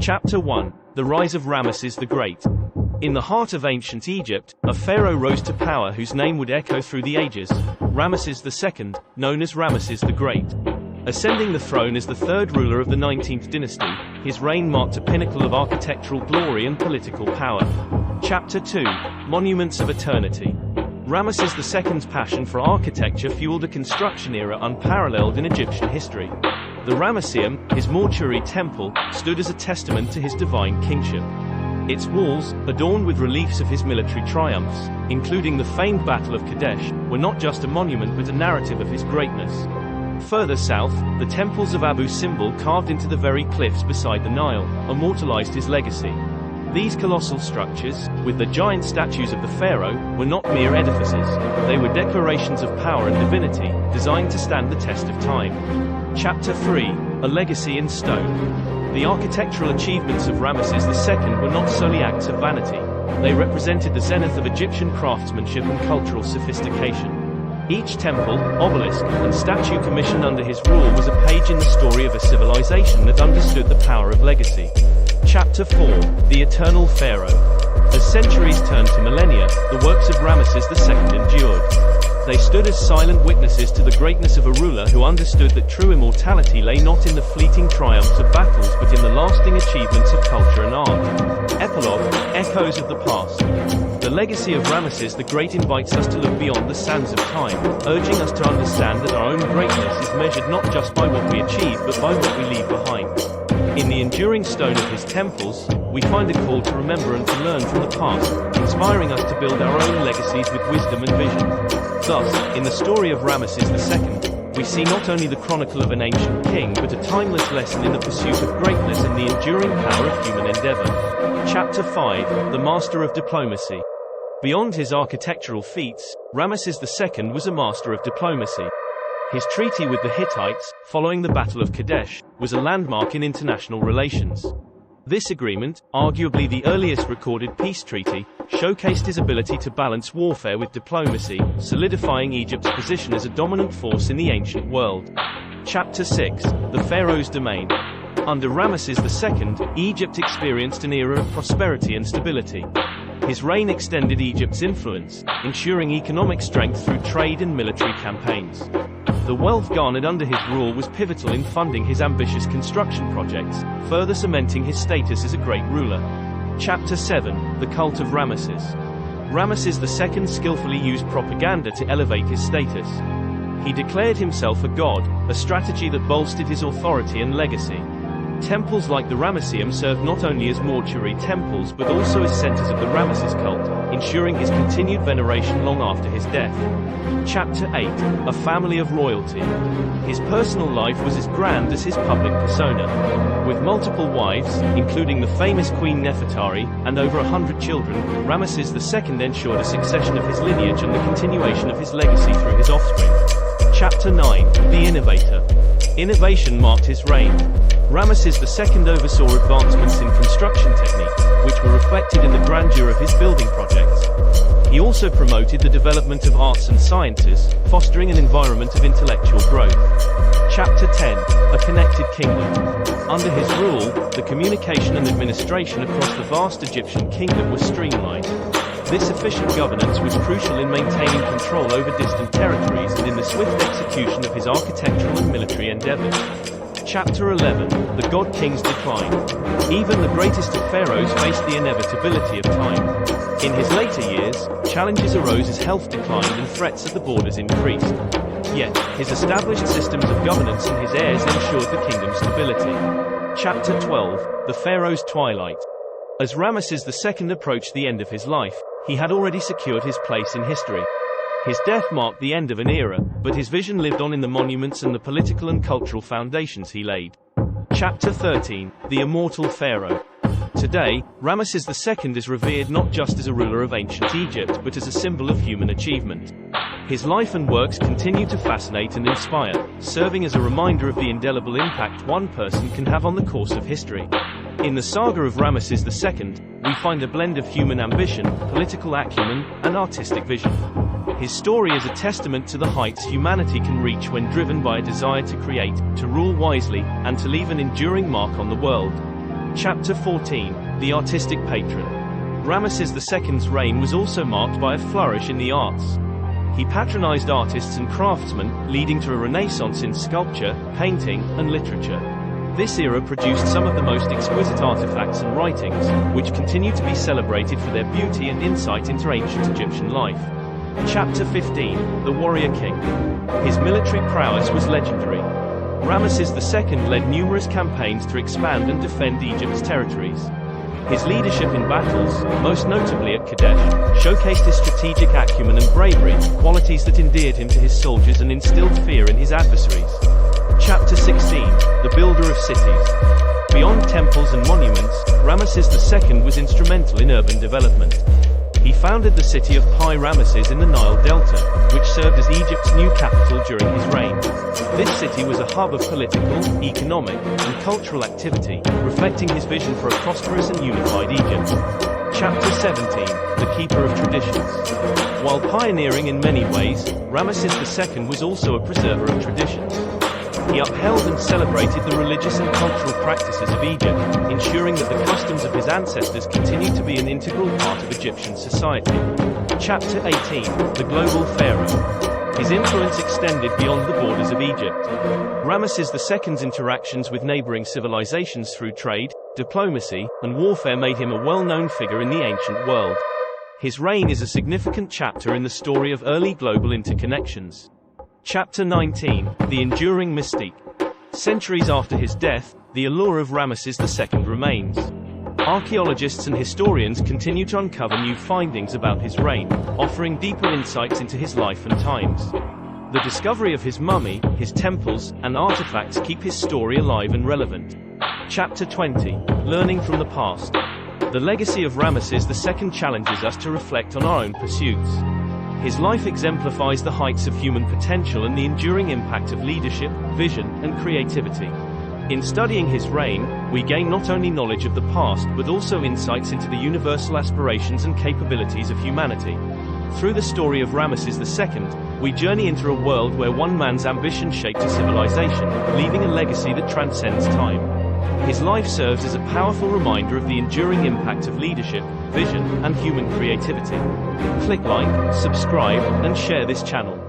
Chapter 1. The Rise of Ramesses the Great. In the heart of ancient Egypt, a pharaoh rose to power whose name would echo through the ages, Ramesses II, known as Ramesses the Great. Ascending the throne as the third ruler of the 19th dynasty, his reign marked a pinnacle of architectural glory and political power. Chapter 2. Monuments of Eternity. Ramesses II's passion for architecture fueled a construction era unparalleled in Egyptian history. The Ramesseum, his mortuary temple, stood as a testament to his divine kingship. Its walls, adorned with reliefs of his military triumphs, including the famed Battle of Kadesh, were not just a monument but a narrative of his greatness. Further south, the temples of Abu Simbel, carved into the very cliffs beside the Nile, immortalized his legacy. These colossal structures, with the giant statues of the pharaoh, were not mere edifices. They were declarations of power and divinity, designed to stand the test of time. Chapter 3. A Legacy in Stone. The architectural achievements of Ramesses II were not solely acts of vanity. They represented the zenith of Egyptian craftsmanship and cultural sophistication. Each temple, obelisk, and statue commissioned under his rule was a page in the story of a civilization that understood the power of legacy. Chapter 4. The Eternal Pharaoh. As centuries turned to millennia, the works of Ramesses II endured. They stood as silent witnesses to the greatness of a ruler who understood that true immortality lay not in the fleeting triumphs of battles but in the lasting achievements of culture and art. Epilogue. Echoes of the past. The legacy of Ramesses the Great invites us to look beyond the sands of time, urging us to understand that our own greatness is measured not just by what we achieve but by what we leave behind. In the enduring stone of his temples, we find a call to remember and to learn from the past, inspiring us to build our own legacies with wisdom and vision. Thus, in the story of Ramesses II, we see not only the chronicle of an ancient king but a timeless lesson in the pursuit of greatness and the enduring power of human endeavor. Chapter 5. The Master of Diplomacy. Beyond his architectural feats, Ramesses II was a master of diplomacy. His treaty with the Hittites, following the Battle of Kadesh, was a landmark in international relations. This agreement, arguably the earliest recorded peace treaty, showcased his ability to balance warfare with diplomacy, solidifying Egypt's position as a dominant force in the ancient world. Chapter 6. The Pharaoh's Domain. Under Ramesses II, Egypt experienced an era of prosperity and stability. His reign extended Egypt's influence, ensuring economic strength through trade and military campaigns. The wealth garnered under his rule was pivotal in funding his ambitious construction projects, further cementing his status as a great ruler. Chapter 7. The Cult of Ramesses. Ramesses II skillfully used propaganda to elevate his status. He declared himself a god, a strategy that bolstered his authority and legacy. Temples like the Ramesseum served not only as mortuary temples but also as centers of the Ramesses cult, ensuring his continued veneration long after his death. Chapter 8. A Family of Royalty. His personal life was as grand as his public persona. With multiple wives, including the famous Queen Nefertari, and over 100 children, Ramesses II ensured a succession of his lineage and the continuation of his legacy through his offspring. Chapter 9. The Innovator. Innovation marked his reign. Ramesses II oversaw advancements in construction technique, which were reflected in the grandeur of his building projects. He also promoted the development of arts and sciences, fostering an environment of intellectual growth. Chapter 10. A Connected Kingdom. Under his rule, the communication and administration across the vast Egyptian kingdom was streamlined. This efficient governance was crucial in maintaining control over distant territories and in the swift execution of his architectural and military endeavors. Chapter 11. The God King's Decline. Even the greatest of pharaohs faced the inevitability of time. In his later years, challenges arose as health declined and threats at the borders increased. Yet, his established systems of governance and his heirs ensured the kingdom's stability. Chapter 12. The Pharaoh's Twilight. As Ramesses II approached the end of his life, he had already secured his place in history. His death marked the end of an era, but his vision lived on in the monuments and the political and cultural foundations he laid. Chapter 13. The Immortal Pharaoh. Today, Ramesses II is revered not just as a ruler of ancient Egypt but as a symbol of human achievement. His life and works continue to fascinate and inspire, serving as a reminder of the indelible impact one person can have on the course of history. In the saga of Ramesses II, we find a blend of human ambition, political acumen, and artistic vision. His story is a testament to the heights humanity can reach when driven by a desire to create, to rule wisely, and to leave an enduring mark on the world. Chapter 14. The Artistic Patron. Ramesses II's reign was also marked by a flourish in the arts. He patronized artists and craftsmen, leading to a renaissance in sculpture, painting, and literature. This era produced some of the most exquisite artifacts and writings, which continue to be celebrated for their beauty and insight into ancient Egyptian life. Chapter 15. The Warrior King. His military prowess was legendary. Ramesses II led numerous campaigns to expand and defend Egypt's territories. His leadership in battles, most notably at Kadesh, showcased his strategic acumen and bravery, qualities that endeared him to his soldiers and instilled fear in his adversaries. Chapter 16. The Builder of Cities. Beyond temples and monuments, Ramesses II was instrumental in urban development. He founded the city of Pi Ramesses in the Nile Delta, which served as Egypt's new capital during his reign. This city was a hub of political, economic, and cultural activity, reflecting his vision for a prosperous and unified Egypt. Chapter 17. The Keeper of Traditions. While pioneering in many ways, Ramesses II was also a preserver of traditions. He upheld and celebrated the religious and cultural practices of Egypt, ensuring that the customs of his ancestors continued to be an integral part of Egyptian society. Chapter 18. The Global Pharaoh. His influence extended beyond the borders of Egypt. Ramesses II's interactions with neighboring civilizations through trade, diplomacy, and warfare made him a well-known figure in the ancient world. His reign is a significant chapter in the story of early global interconnections. Chapter 19. The Enduring Mystique. Centuries after his death, the allure of Ramesses II remains. Archaeologists and historians continue to uncover new findings about his reign, offering deeper insights into his life and times. The discovery of his mummy, his temples, and artifacts keep his story alive and relevant. Chapter 20. Learning from the past. The legacy of Ramesses II challenges us to reflect on our own pursuits. His life exemplifies the heights of human potential and the enduring impact of leadership, vision, and creativity. In studying his reign, we gain not only knowledge of the past but also insights into the universal aspirations and capabilities of humanity. Through the story of Ramesses II, we journey into a world where one man's ambition shaped a civilization, leaving a legacy that transcends time. His life serves as a powerful reminder of the enduring impact of leadership, vision, and human creativity. Click like, subscribe, and share this channel.